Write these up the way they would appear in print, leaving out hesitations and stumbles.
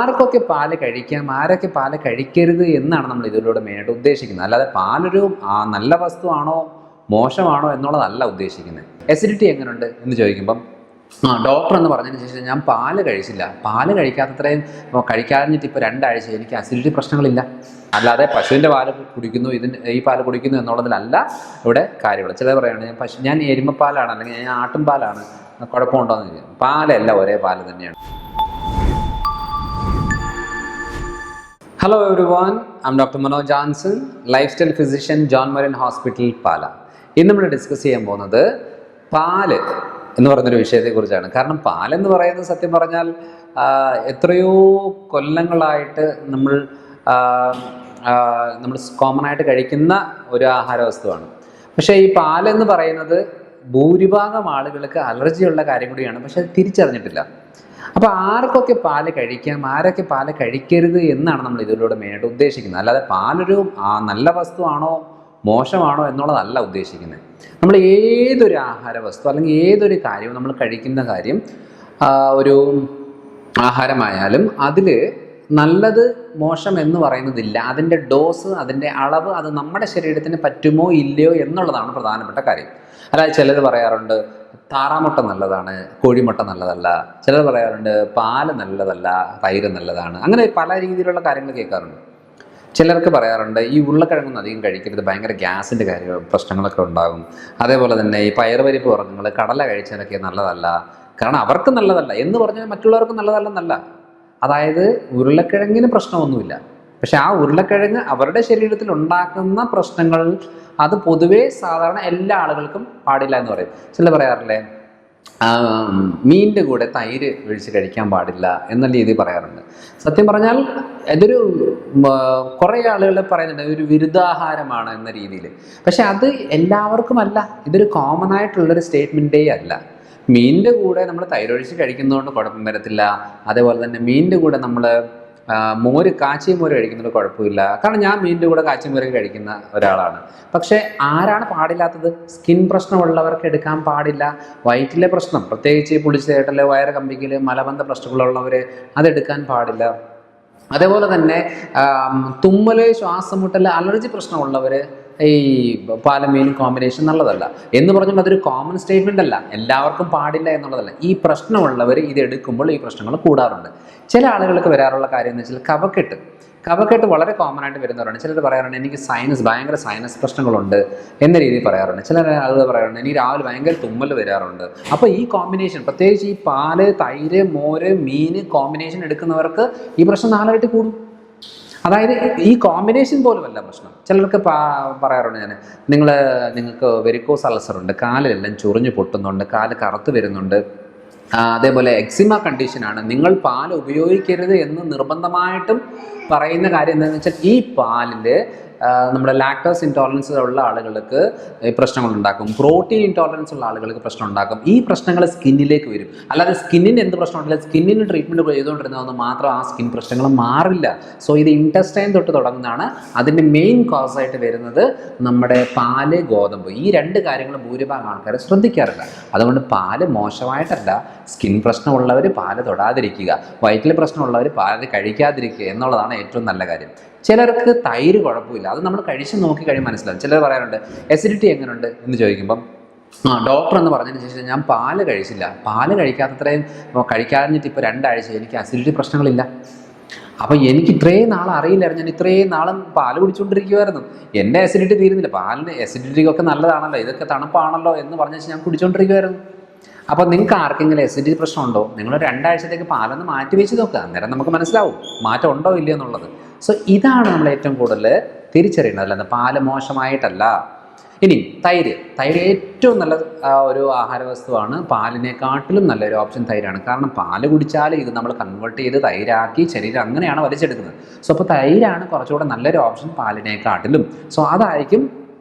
ആർക്കൊക്കെ പാല് കഴിക്കാം, ആരൊക്കെ പാല് കഴിക്കരുത് എന്നാണ് നമ്മൾ ഇതിലൂടെ മെയിനായിട്ട് ഉദ്ദേശിക്കുന്നത്. അല്ലാതെ പാലൊരു നല്ല വസ്തുവാണോ മോശമാണോ എന്നുള്ളതല്ല ഉദ്ദേശിക്കുന്നത്. എസിഡിറ്റി എങ്ങനെയുണ്ട് എന്ന് ചോദിക്കുമ്പം ഡോക്ടർ എന്ന് പറഞ്ഞതിന് ശേഷം ഞാൻ പാല് കഴിച്ചില്ല, പാല് കഴിക്കാത്തത്രയും കഴിക്കാഞ്ഞിട്ട് ഇപ്പോൾ 2 ആഴ്ച എനിക്ക് അസിഡിറ്റി പ്രശ്നങ്ങളില്ല. അല്ലാതെ പശുവിൻ്റെ പാല് കുടിക്കുന്നു, ഈ പാല് കുടിക്കുന്നു എന്നുള്ളതിലല്ല ഇവിടെ കാര്യമുള്ളത്. ചിലർ പറയുകയാണ് ഞാൻ എരുമപ്പാലാണ് അല്ലെങ്കിൽ ഞാൻ ആട്ടിൻപാലാണ്, കുഴപ്പമുണ്ടോയെന്ന് ചോദിക്കും. പാലല്ല, ഒരേ പാല് തന്നെയാണ്. Hello everyone, I'm Dr. Manoj Johnson, lifestyle physician, John Marin Hospital, Pala. ഇന്ന് നമ്മൾ ഡിസ്കസ് ചെയ്യാൻ പോകുന്നത് പാല് എന്ന് പറയുന്നൊരു വിഷയത്തെക്കുറിച്ചാണ്. കാരണം പാലെന്ന് പറയുന്നത് സത്യം പറഞ്ഞാൽ എത്രയോ കൊല്ലങ്ങളായിട്ട് നമ്മൾ കോമൺ ആയിട്ട് കഴിക്കുന്ന ഒരു ആഹാര വസ്തുവാണ്. പക്ഷേ ഈ പാലെന്ന് പറയുന്നത് ഭൂരിഭാഗം ആളുകൾക്ക് അലർജിയുള്ള കാര്യം കൂടിയാണ്, പക്ഷെ അത് തിരിച്ചറിഞ്ഞിട്ടില്ല. അപ്പോൾ ആർക്കൊക്കെ പാല് കഴിക്കാം, ആരൊക്കെ പാല് കഴിക്കരുത് എന്നാണ് നമ്മൾ ഇതിലൂടെ മെയിനായിട്ട് ഉദ്ദേശിക്കുന്നത്. അല്ലാതെ പാലൊരു നല്ല വസ്തുവാണോ മോശമാണോ എന്നുള്ളതല്ല ഉദ്ദേശിക്കുന്നത്. നമ്മൾ ഏതൊരു ആഹാര വസ്തു അല്ലെങ്കിൽ ഏതൊരു കാര്യവും നമ്മൾ കഴിക്കുന്ന കാര്യം, ഒരു ആഹാരമായാലും അതിൽ നല്ലത് മോശം എന്ന് പറയുന്നതില്ല. അതിൻ്റെ ഡോസ്, അതിൻ്റെ അളവ്, അത് നമ്മുടെ ശരീരത്തിന് പറ്റുമോ ഇല്ലയോ എന്നുള്ളതാണ് പ്രധാനപ്പെട്ട കാര്യം. അല്ലാതെ ചിലർ പറയാറുണ്ട് താറാമുട്ട നല്ലതാണ്, കോഴിമുട്ട നല്ലതല്ല. ചിലർ പറയാറുണ്ട് പാല് നല്ലതല്ല, തൈര് നല്ലതാണ്. അങ്ങനെ പല രീതിയിലുള്ള കാര്യങ്ങൾ കേൾക്കാറുണ്ട്. ചിലർക്ക് പറയാറുണ്ട് ഈ ഉരുളക്കിഴങ്ങൊന്നും അധികം കഴിക്കരുത്, ഭയങ്കര ഗ്യാസിൻ്റെ പ്രശ്നങ്ങളൊക്കെ ഉണ്ടാകും. അതേപോലെ തന്നെ ഈ പയറുപരിപ്പ് വർഗ്ഗങ്ങൾ, കടല കഴിച്ചാലൊക്കെ നല്ലതല്ല, കാരണം അവർക്ക് നല്ലതല്ല എന്ന് പറഞ്ഞാൽ മറ്റുള്ളവർക്ക് നല്ലതല്ലെന്നല്ല. അതായത് ഉരുളക്കിഴങ്ങിന് പ്രശ്നമൊന്നുമില്ല, പക്ഷെ ആ ഉരുളക്കിഴങ്ങ് അവരുടെ ശരീരത്തിൽ ഉണ്ടാക്കുന്ന പ്രശ്നങ്ങൾ അത് പൊതുവേ സാധാരണ എല്ലാ ആളുകൾക്കും പാടില്ല എന്ന് പറയും. ചില പറയാറില്ലേ മീനിൻ്റെ കൂടെ തൈര് ഒഴിച്ച് കഴിക്കാൻ പാടില്ല എന്ന രീതിയിൽ പറയാറുണ്ട്. സത്യം പറഞ്ഞാൽ ഇതൊരു കുറേ ആളുകൾ പറയുന്നുണ്ട് ഒരു വിരുദ്ധാഹാരമാണ് എന്ന രീതിയിൽ. പക്ഷെ അത് എല്ലാവർക്കുമല്ല, ഇതൊരു കോമൺ ആയിട്ടുള്ളൊരു സ്റ്റേറ്റ്മെൻറ്റേ അല്ല. മീനിൻ്റെ കൂടെ നമ്മൾ തൈരൊഴിച്ച് കഴിക്കുന്നതുകൊണ്ട് കുഴപ്പം വരത്തില്ല. അതേപോലെ തന്നെ മീനിൻ്റെ കൂടെ നമ്മൾ കാച്ചിയ മോര് കഴിക്കുന്നത് കുഴപ്പമില്ല. കാരണം ഞാൻ മീനിൻ്റെ കൂടെ കാച്ചിയ മോര് കഴിക്കുന്ന ഒരാളാണ്. പക്ഷേ ആരാണ് പാടില്ലാത്തത്? സ്കിൻ പ്രശ്നമുള്ളവർക്ക് എടുക്കാൻ പാടില്ല. വയറ്റിലെ പ്രശ്നം, പ്രത്യേകിച്ച് പുളിച്ചേട്ടൽ, വയറ് കമ്പിക്കൽ, മലബന്ധ പ്രശ്നങ്ങളുള്ളവർ അതെടുക്കാൻ പാടില്ല. അതേപോലെ തന്നെ തുമ്മൽ, ശ്വാസം മുട്ടൽ, അലർജി പ്രശ്നമുള്ളവർ ഈ പാലും മീനും കോമ്പിനേഷൻ നല്ലതല്ല എന്ന് പറഞ്ഞാൽ അതൊരു കോമൺ സ്റ്റേറ്റ്മെൻ്റ് അല്ല, എല്ലാവർക്കും പാടില്ല എന്നുള്ളതല്ല. ഈ പ്രശ്നമുള്ളവർ ഇത് എടുക്കുമ്പോൾ ഈ പ്രശ്നങ്ങൾ കൂടാറുണ്ട്. ചില ആളുകൾക്ക് വരാറുള്ള കാര്യം എന്ന് വെച്ചാൽ കഫക്കെട്ട് വളരെ കോമൺ ആയിട്ട് വരുന്നവരാണ്. ചിലർ പറയാറുണ്ട് എനിക്ക് ഭയങ്കര സൈനസ് പ്രശ്നങ്ങളുണ്ട് എന്ന രീതിയിൽ പറയാറുണ്ട്. ചില ആളുകൾ പറയാറുണ്ട് എനിക്ക് രാവിലെ ഭയങ്കര തുമ്മൽ വരാറുണ്ട്. അപ്പോൾ ഈ കോമ്പിനേഷൻ, പ്രത്യേകിച്ച് ഈ പാല്, തൈര്, മോര്, മീൻ കോമ്പിനേഷൻ എടുക്കുന്നവർക്ക് ഈ പ്രശ്നം 4 ഇരട്ടി കൂടും. അതായത് ഈ കോമ്പിനേഷൻ പോലുമല്ല പ്രശ്നം. ചിലർക്ക് പറയാറുണ്ട് നിങ്ങൾക്ക് വെരിക്കോസ് അൾസറുണ്ട്, കാലിലെല്ലാം ചൊറിഞ്ഞു പൊട്ടുന്നുണ്ട്, കാല് കറുത്ത് വരുന്നുണ്ട്, അതേപോലെ എക്സിമ കണ്ടീഷനാണ്, നിങ്ങൾ പാൽ ഉപയോഗിക്കരുത് എന്ന് നിർബന്ധമായിട്ടും പറയുന്ന കാര്യം എന്താണെന്ന് വെച്ചാൽ ഈ പാലിൽ നമ്മുടെ ലാക്ടോസ് ഇൻടോളറൻസ് ഉള്ള ആളുകൾക്ക് പ്രശ്നങ്ങളുണ്ടാക്കും, പ്രോട്ടീൻ ഇൻടോളറൻസ് ഉള്ള ആളുകൾക്ക് പ്രശ്നം ഉണ്ടാക്കും. ഈ പ്രശ്നങ്ങൾ സ്കിന്നിലേക്ക് വരും. അല്ലാതെ സ്കിന്നിന് എന്ത് പ്രശ്നമുണ്ടല്ല, സ്കിന്നിന് ട്രീറ്റ്മെൻറ്റ് ചെയ്തുകൊണ്ടിരുന്നതെന്ന് മാത്രം ആ സ്കിൻ പ്രശ്നങ്ങൾ മാറില്ല. സോ ഇത് ഇൻറ്റസ്റ്റൈൻ തൊട്ട് തുടങ്ങുന്നതാണ്. അതിൻ്റെ മെയിൻ കോസായിട്ട് വരുന്നത് നമ്മുടെ പാല്, ഗോതമ്പ്. ഈ 2 കാര്യങ്ങൾ ഭൂരിഭാഗം ആൾക്കാർ ശ്രദ്ധിക്കാറില്ല. അതുകൊണ്ട് പാല് മോശമായിട്ടല്ല, സ്കിൻ പ്രശ്നമുള്ളവർ പാല് തൊടാതിരിക്കുക, വയറ്റിൽ പ്രശ്നമുള്ളവർ പാല് കഴിക്കാതിരിക്കുക എന്നുള്ളതാണ് ഏറ്റവും നല്ല കാര്യം. ചിലർക്ക് തൈര് കുഴപ്പമില്ല, അത് നമ്മൾ കഴിച്ച് നോക്കി കഴിയും മനസ്സിലാവും. ചിലർ പറയാറുണ്ട് എസിഡിറ്റി എങ്ങനെയുണ്ട് എന്ന് ചോദിക്കുമ്പം ഡോക്ടർ എന്ന് പറഞ്ഞതിന് ശേഷം ഞാൻ പാല് കഴിച്ചില്ല, പാല് കഴിക്കാത്തത്രയും കഴിക്കാഞ്ഞിട്ട് ഇപ്പോൾ 2 ആഴ്ച എനിക്ക് അസിഡിറ്റി പ്രശ്നങ്ങളില്ല. അപ്പോൾ എനിക്ക് ഇത്രയും നാൾ അറിയില്ലായിരുന്നു, ഞാൻ ഇത്രയും നാളും പാല് കുടിച്ചുകൊണ്ടിരിക്കുമായിരുന്നു, എൻ്റെ അസിഡിറ്റി തീരുന്നില്ല. പാലിന് അസിഡിറ്റിക്കൊക്കെ നല്ലതാണല്ലോ, ഇതൊക്കെ തണുപ്പാണല്ലോ എന്ന് പറഞ്ഞ ഞാൻ കുടിച്ചുകൊണ്ടിരിക്കുമായിരുന്നു. അപ്പോൾ നിങ്ങൾക്ക് ആർക്കെങ്കിലും അസിഡിറ്റി പ്രശ്നമുണ്ടോ, നിങ്ങൾ 2 ആഴ്ചത്തേക്ക് പാലൊന്ന് മാറ്റി വെച്ച് നോക്കുക, അന്നേരം നമുക്ക് മനസ്സിലാവും മാറ്റം ഉണ്ടോ ഇല്ലയോ എന്നുള്ളത്. സോ ഇതാണ് നമ്മൾ ഏറ്റവും കൂടുതൽ തിരിച്ചറിയേണ്ടത്, അല്ലാതെ പാല് മോശമായിട്ടല്ല. ഇനി തൈര് ഏറ്റവും നല്ല ഒരു ആഹാര വസ്തുവാണ്. പാലിനെക്കാട്ടിലും നല്ലൊരു ഓപ്ഷൻ തൈരാണ്. കാരണം പാല് കുടിച്ചാൽ ഇത് നമ്മൾ കൺവേർട്ട് ചെയ്ത് തൈരാക്കി ശരീരം അങ്ങനെയാണ് വലിച്ചെടുക്കുന്നത്. സോ അപ്പോൾ തൈരാണ് കുറച്ചുകൂടെ നല്ലൊരു ഓപ്ഷൻ പാലിനെക്കാട്ടിലും. സോ അതായിരിക്കും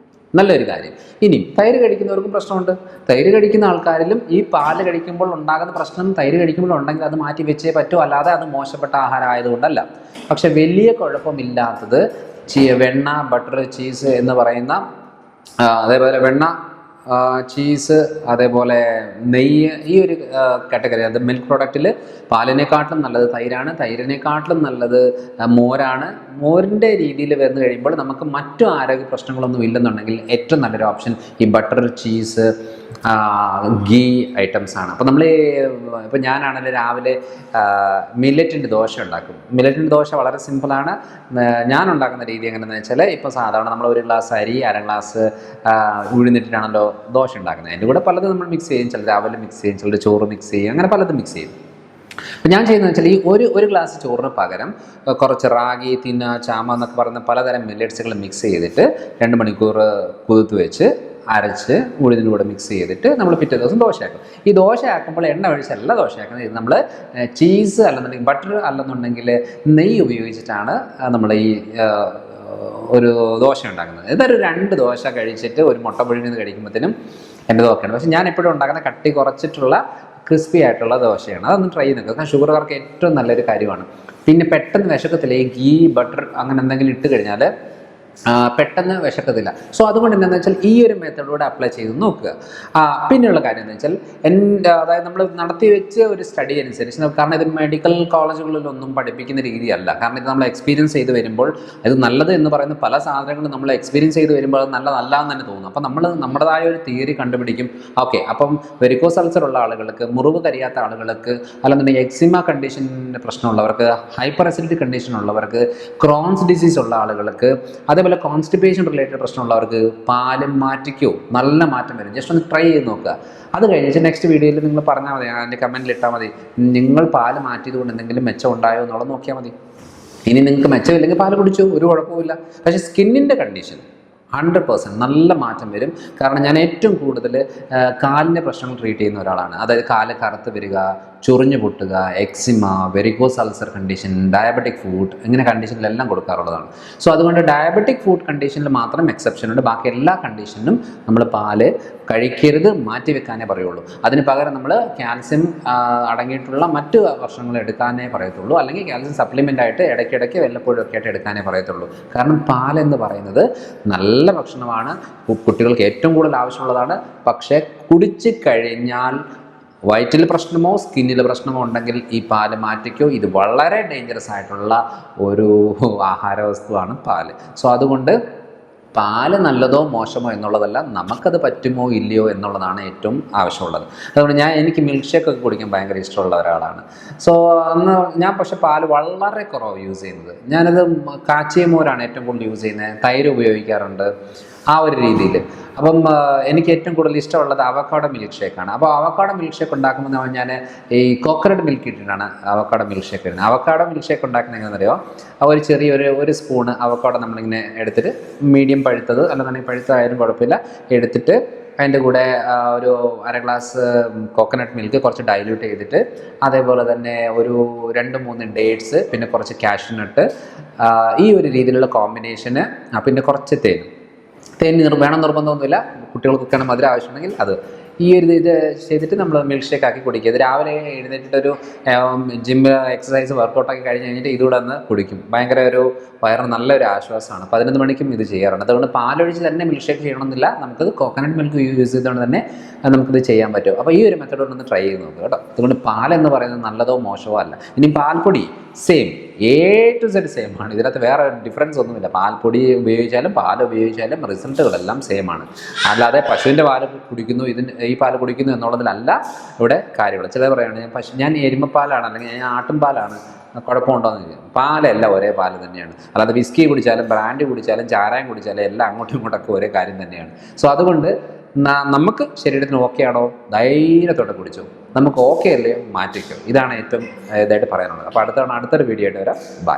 നല്ലൊരു കാര്യം. ഇനി തൈര് കഴിക്കുന്നവർക്കും പ്രശ്നമുണ്ട്. തൈര് കഴിക്കുന്ന ആൾക്കാരിലും ഈ പാല് കഴിക്കുമ്പോൾ ഉണ്ടാകുന്ന പ്രശ്നം തൈര് കഴിക്കുമ്പോൾ ഉണ്ടെങ്കിൽ അത് മാറ്റി വെച്ചേ പറ്റൂ, അല്ലാതെ അത് മോശപ്പെട്ട ആഹാരം ആയതുകൊണ്ടല്ല. പക്ഷെ വലിയ കുഴപ്പമില്ലാത്തത് വെണ്ണ, ബട്ടർ, ചീസ് എന്ന് പറയുന്ന, അതേപോലെ വെണ്ണ, ചീസ്, അതേപോലെ നെയ്യ്, ഈ ഒരു കാറ്റഗറി, അത് മിൽക്ക് പ്രോഡക്റ്റിൽ പാലിനെക്കാട്ടിലും നല്ലത് തൈരാണ്, തൈരിനെക്കാട്ടിലും നല്ലത് മോരാണ്. മോരിൻ്റെ രീതിയിൽ വന്നു കഴിയുമ്പോൾ നമുക്ക് മറ്റു ആരോഗ്യ പ്രശ്നങ്ങളൊന്നും ഇല്ലെന്നുണ്ടെങ്കിൽ ഏറ്റവും നല്ലൊരു ഓപ്ഷൻ ഈ ബട്ടർ, ചീസ്, ഗീ ഐറ്റംസ് ആണ്. അപ്പോൾ നമ്മൾ ഇപ്പോൾ ഞാനാണെങ്കിൽ രാവിലെ മില്ലറ്റിൻ്റെ ദോശ ഉണ്ടാക്കും. മില്ലറ്റിൻ്റെ ദോശ വളരെ സിമ്പിളാണ്. ഞാൻ ഉണ്ടാക്കുന്ന രീതി എങ്ങനെയാണെന്ന് വെച്ചാൽ, ഇപ്പോൾ സാധാരണ നമ്മൾ 1 ഗ്ലാസ് അരി, 1/2 ഗ്ലാസ് ഉഴുന്നിട്ടാണല്ലോ ദോശ ഉണ്ടാക്കുന്നത്. അതിൻ്റെ കൂടെ പലതും നമ്മൾ മിക്സ് ചെയ്യും. ചിലർ രാവിലെ മിക്സ് ചെയ്യും, ചിലർ ചോറ് മിക്സ് ചെയ്യും, അങ്ങനെ പലതും മിക്സ് ചെയ്യും. അപ്പം ഞാൻ ചെയ്യുന്നത് വെച്ചാൽ ഈ ഒരു ഗ്ലാസ് ചോറിന് പകരം കുറച്ച് റാഗി, തിന്ന, ചാമ എന്നൊക്കെ പറയുന്ന പലതരം മില്ലറ്റ്സുകൾ മിക്സ് ചെയ്തിട്ട് 2 മണിക്കൂർ കുതിർത്ത് വെച്ച് അരച്ച് ഉഴുതിൻ്റെ കൂടെ മിക്സ് ചെയ്തിട്ട് നമ്മൾ പിറ്റേ ദിവസം ദോശയാക്കും. ഈ ദോശയാക്കുമ്പോൾ എണ്ണ ഒഴിച്ചല്ല ദോശയാക്കുന്നത്. ഇത് നമ്മൾ ചീസ് അല്ലെന്നുണ്ടെങ്കിൽ ബട്ടർ അല്ലെന്നുണ്ടെങ്കിൽ നെയ്യ് ഉപയോഗിച്ചിട്ടാണ് നമ്മൾ ഈ ഒരു ദോശ ഉണ്ടാക്കുന്നത്. ഇതൊരു 2 ദോശ കഴിച്ചിട്ട് ഒരു മുട്ട പുഴുങ്ങിയത് കഴിക്കുമ്പോഴത്തേനും എൻ്റെ ദോശയാണ്. പക്ഷേ ഞാൻ എപ്പോഴും ഉണ്ടാക്കുന്ന കട്ടി കുറച്ചിട്ടുള്ള ക്രിസ്പി ആയിട്ടുള്ള ദോശയാണ്. അതൊന്ന് ട്രൈ ചെയ്ത് നോക്കുക. ഷുഗറുകാർക്ക് ഏറ്റവും നല്ലൊരു കാര്യമാണ്. പിന്നെ പെട്ടെന്ന് വിശക്കത്തില്ല. ഈ ഗീ, ബട്ടർ അങ്ങനെ എന്തെങ്കിലും ഇട്ട് കഴിഞ്ഞാൽ പെട്ടെന്ന് വിശക്കത്തില്ല. സോ അതുകൊണ്ട് എന്താണെന്ന് വെച്ചാൽ ഈ ഒരു മെത്തേഡിലൂടെ അപ്ലൈ ചെയ്ത് നോക്കുക. പിന്നെയുള്ള കാര്യം എന്ന് വെച്ചാൽ അതായത് നമ്മൾ നടത്തി വെച്ച ഒരു സ്റ്റഡി അനുസരിച്ച്, കാരണം ഇത് മെഡിക്കൽ കോളേജുകളിലൊന്നും പഠിപ്പിക്കുന്ന രീതിയല്ല. കാരണം ഇത് നമ്മൾ എക്സ്പീരിയൻസ് ചെയ്ത് വരുമ്പോൾ ഇത് നല്ലത് എന്ന് പറയുന്ന പല സാധനങ്ങളും നമ്മൾ എക്സ്പീരിയൻസ് ചെയ്ത് വരുമ്പോൾ അത് നല്ലതല്ല എന്ന് തന്നെ തോന്നും. അപ്പോൾ നമ്മൾ നമ്മുടേതായ ഒരു തിയറി കണ്ടുപിടിക്കും. ഓക്കെ, അപ്പം വെരിക്കോസ് അൾസർ ഉള്ള ആളുകൾക്ക്, മുറിവ് കരിയാത്ത ആളുകൾക്ക്, അല്ലെന്നുണ്ടെങ്കിൽ എക്സിമ കണ്ടീഷൻ്റെ പ്രശ്നമുള്ളവർക്ക്, ഹൈപ്പർ അസിഡിറ്റി കണ്ടീഷൻ ഉള്ളവർക്ക്, ക്രോൺസ് ഡിസീസ് ഉള്ള ആളുകൾക്ക്, അതേപോലെ കോൺസ്റ്റിപ്പേഷൻ റിലേറ്റഡ് പ്രശ്നമുള്ളവർക്ക് പാലും മാറ്റിക്കോ നല്ല മാറ്റം വരും. ജസ്റ്റ് ഒന്ന് ട്രൈ ചെയ്ത് നോക്കുക. അത് കഴിഞ്ഞിട്ട് നെക്സ്റ്റ് വീഡിയോയിൽ നിങ്ങൾ പറഞ്ഞാൽ മതി, അതിൻ്റെ കമൻറ്റിൽ ഇട്ടാൽ മതി, നിങ്ങൾ പാല് മാറ്റിയത് കൊണ്ട് എന്തെങ്കിലും മെച്ചം ഉണ്ടായോ എന്നുള്ളത് നോക്കിയാൽ മതി. ഇനി നിങ്ങൾക്ക് മെച്ചമില്ലെങ്കിൽ പാല് കുടിച്ചു, ഒരു കുഴപ്പമില്ല. പക്ഷേ സ്കിന്നിൻ്റെ കണ്ടീഷൻ 100% നല്ല മാറ്റം വരും. കാരണം ഞാൻ ഏറ്റവും കൂടുതൽ കാലിൻ്റെ പ്രശ്നങ്ങൾ ട്രീറ്റ് ചെയ്യുന്ന ഒരാളാണ്. അതായത് കാല് കറുത്ത് വരിക, ചൊറിഞ്ഞു പൊട്ടുക, eczema, varicose ulcer condition, diabetic foot, ഇങ്ങനെ കണ്ടീഷനിലെല്ലാം കൊടുക്കാറുള്ളതാണ്. സോ അതുകൊണ്ട് ഡയബറ്റിക് ഫുഡ് കണ്ടീഷനിൽ മാത്രം എക്സെപ്ഷൻ ഉണ്ട്. ബാക്കി എല്ലാ കണ്ടീഷനിലും നമ്മൾ പാല് കഴിക്കരുത്, മാറ്റിവെക്കാനേ പറയുള്ളൂ. അതിന് പകരം നമ്മൾ കാൽസ്യം അടങ്ങിയിട്ടുള്ള മറ്റ് ഭക്ഷണങ്ങൾ എടുക്കാനേ പറയത്തുള്ളൂ. അല്ലെങ്കിൽ കാൽസ്യം സപ്ലിമെൻ്റ് ആയിട്ട് ഇടയ്ക്കിടയ്ക്ക് വല്ലപ്പോഴും ഒക്കെ ആയിട്ട് എടുക്കാനേ പറയത്തുള്ളൂ. കാരണം പാലെന്ന് പറയുന്നത് നല്ല ഭക്ഷണമാണ്, കുട്ടികൾക്ക് ഏറ്റവും കൂടുതൽ ആവശ്യമുള്ളതാണ്. പക്ഷേ കുടിച്ച് കഴിഞ്ഞാൽ വയറ്റിൽ പ്രശ്നമോ സ്കിന്നിൽ പ്രശ്നമോ ഉണ്ടെങ്കിൽ ഈ പാല് മാറ്റിക്കോ. ഇത് വളരെ ഡേഞ്ചറസ് ആയിട്ടുള്ള ഒരു ആഹാര വസ്തുവാണ് പാല്. സോ അതുകൊണ്ട് പാല് നല്ലതോ മോശമോ എന്നുള്ളതല്ല, നമുക്കത് പറ്റുമോ ഇല്ലയോ എന്നുള്ളതാണ് ഏറ്റവും ആവശ്യമുള്ളത്. അതുകൊണ്ട് എനിക്ക് മിൽക്ക് ഷേക്ക് ഒക്കെ കുടിക്കാൻ ഭയങ്കര ഇഷ്ടമുള്ള ഒരാളാണ്. സോ അന്ന് ഞാൻ പക്ഷേ പാല് വളരെ കുറവ് യൂസ് ചെയ്യുന്നത്. ഞാനത് കാച്ചിയ മോരാണ് ഏറ്റവും കൂടുതൽ യൂസ് ചെയ്യുന്നത്. തൈര് ഉപയോഗിക്കാറുണ്ട് ആ ഒരു രീതിയിൽ. അപ്പം എനിക്ക് ഏറ്റവും കൂടുതൽ ഇഷ്ടമുള്ളത് അവക്കാഡോ മിൽക്ക് ഷേക്കാണ്. അപ്പോൾ അവക്കാഡോ മിൽക്ക് ഷേക്ക് ഉണ്ടാക്കുമ്പോൾ ഞാൻ ഈ കോക്കനട്ട് മിൽക്ക് ഇട്ടിട്ടാണ് അവക്കാഡോ മിൽക്ക് ഷേക്ക് ഇടുന്നത്. അവക്കാഡോ മിൽക്ക് ഷേക്ക് ഉണ്ടാക്കുന്നത് എങ്ങനെയാണെന്നറിയോ? ഒരു ചെറിയൊരു സ്പൂണ് അവക്കാഡോ നമ്മളിങ്ങനെ എടുത്തിട്ട്, മീഡിയം പഴുത്തത് അല്ലെന്നുണ്ടെങ്കിൽ പഴുത്തതായാലും കുഴപ്പമില്ല, എടുത്തിട്ട് അതിൻ്റെ കൂടെ ഒരു 1/2 ഗ്ലാസ് കോക്കനട്ട് മിൽക്ക് കുറച്ച് ഡൈല്യൂട്ട് ചെയ്തിട്ട്, അതേപോലെ തന്നെ ഒരു 2-3 ഡേറ്റ്സ്, പിന്നെ കുറച്ച് കാഷ്യൂനട്ട്, ഈ ഒരു രീതിയിലുള്ള കോമ്പിനേഷന്, പിന്നെ കുറച്ച് തേൻ വേണം നിർബന്ധമൊന്നുമില്ല. കുട്ടികൾക്കൊക്കെയാണ് മധുരം ആവശ്യമുണ്ടെങ്കിൽ അത്. ഈ ഒരു ഇത് ചെയ്തിട്ട് നമ്മൾ മിൽക്ക് ഷേക്ക് ആക്കി കുടിക്കുക. ഇത് രാവിലെ എഴുന്നേറ്റിട്ടൊരു ജിം എക്സസൈസ് വർക്കൗട്ടൊക്കെ കഴിഞ്ഞ് കഴിഞ്ഞിട്ട് ഇതുകൂടെ ഒന്ന് കുടിക്കും. ഭയങ്കര ഒരു വയറിന് നല്ലൊരു ആശ്വാസമാണ്. 11 മണിക്കും ഇത് ചെയ്യാറുണ്ട്. അതുകൊണ്ട് പാലൊഴിച്ച് തന്നെ മിൽക്ക് ഷേക്ക് ചെയ്യണമെന്നില്ല, നമുക്കത് കോക്കനട്ട് മിൽക്ക് യൂസ് ചെയ്തുകൊണ്ട് തന്നെ നമുക്കിത് ചെയ്യാൻ പറ്റും. അപ്പോൾ ഈ ഒരു മെത്തേഡ് ഒന്ന് ട്രൈ ചെയ്ത് നോക്കുക കേട്ടോ. അതുകൊണ്ട് പാലെന്ന് പറയുന്നത് നല്ലതോ മോശമോ അല്ല. ഇനി പാൽപ്പൊടി same, A to Z same ആണ്. ഇതിനകത്ത് വേറെ ഡിഫറൻസ് ഒന്നുമില്ല. പാൽപ്പൊടി ഉപയോഗിച്ചാലും പാൽ ഉപയോഗിച്ചാലും റിസൾട്ടുകളെല്ലാം സെയിം ആണ്. അല്ലാതെ പശുവിൻ്റെ പാല് കുടിക്കുന്നു, ഈ പാല് കുടിക്കുന്നു എന്നുള്ളതിലല്ല ഇവിടെ കാര്യമുള്ളത്. ചിലർ പറയുകയാണ് ഞാൻ എരുമപ്പാലാണ് അല്ലെങ്കിൽ ഞാൻ ആട്ടുംപാലാണ്, കുഴപ്പമുണ്ടോ എന്ന് ചോദിക്കും. പാലെല്ലാം ഒരേ പാല് തന്നെയാണ്. അല്ലാതെ വിസ്കി കുടിച്ചാലും ബ്രാൻഡ് കുടിച്ചാലും ചാരായം കുടിച്ചാലും എല്ലാം അങ്ങോട്ടും ഇങ്ങോട്ടൊക്കെ ഒരേ കാര്യം തന്നെയാണ്. സോ അതുകൊണ്ട് നമുക്ക് ശരീരത്തിന് ഓക്കെ ആണോ, ധൈര്യത്തോടെ കുടിച്ചോ. നമുക്ക് ഓക്കെ അല്ലയോ, മാറ്റിക്കോ. ഇതാണ് ഏറ്റവും ഇതായിട്ട് പറയാനുള്ളത്. അപ്പോൾ അടുത്തൊരു വീഡിയോ ആയിട്ട് വരാം. ബൈ.